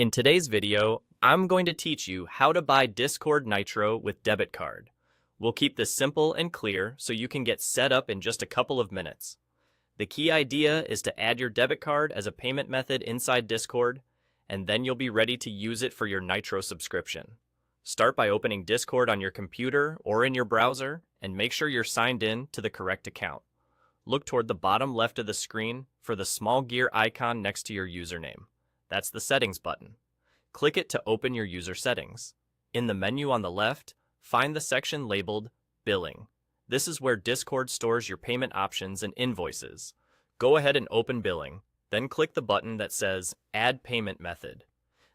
In today's video, I'm going to teach you how to buy Discord Nitro with Debit Card. We'll keep this simple and clear so you can get set up in just a couple of minutes. The key idea is to add your debit card as a payment method inside Discord, and then you'll be ready to use it for your Nitro subscription. Start by opening Discord on your computer or in your browser, and make sure you're signed in to the correct account. Look toward the bottom left of the screen for the small gear icon next to your username. That's the Settings button. Click it to open your user settings. In the menu on the left, find the section labeled Billing. This is where Discord stores your payment options and invoices. Go ahead and open Billing, then click the button that says Add Payment Method.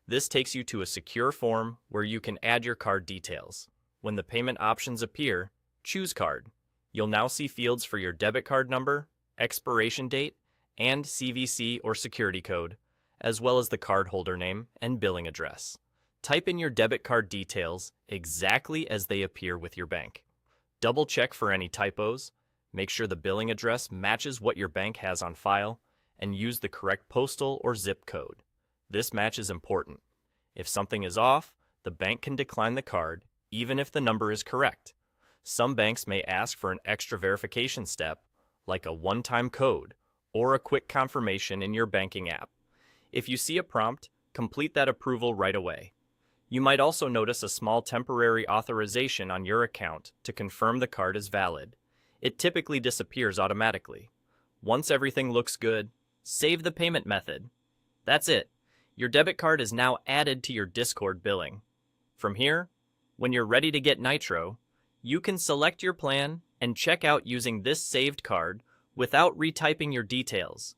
This takes you to a secure form where you can add your card details. When the payment options appear, choose Card. You'll now see fields for your debit card number, expiration date, and CVC or security code, as well as the cardholder name and billing address. Type in your debit card details exactly as they appear with your bank. Double check for any typos, make sure the billing address matches what your bank has on file, and use the correct postal or zip code. This match is important. If something is off, the bank can decline the card, even if the number is correct. Some banks may ask for an extra verification step, like a one-time code or a quick confirmation in your banking app. If you see a prompt, complete that approval right away. You might also notice a small temporary authorization on your account to confirm the card is valid. It typically disappears automatically. Once everything looks good, save the payment method. That's it. Your debit card is now added to your Discord billing. From here, when you're ready to get Nitro, you can select your plan and check out using this saved card without retyping your details.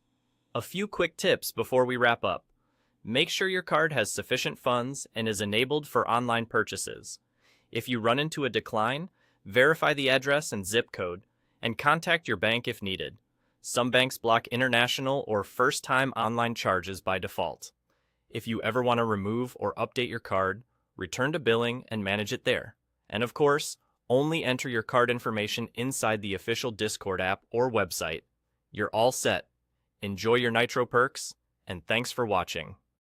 A few quick tips before we wrap up. Make sure your card has sufficient funds and is enabled for online purchases. If you run into a decline, verify the address and zip code, and contact your bank if needed. Some banks block international or first-time online charges by default. If you ever want to remove or update your card, return to billing and manage it there. And of course, only enter your card information inside the official Discord app or website. You're all set. Enjoy your Nitro perks, and thanks for watching.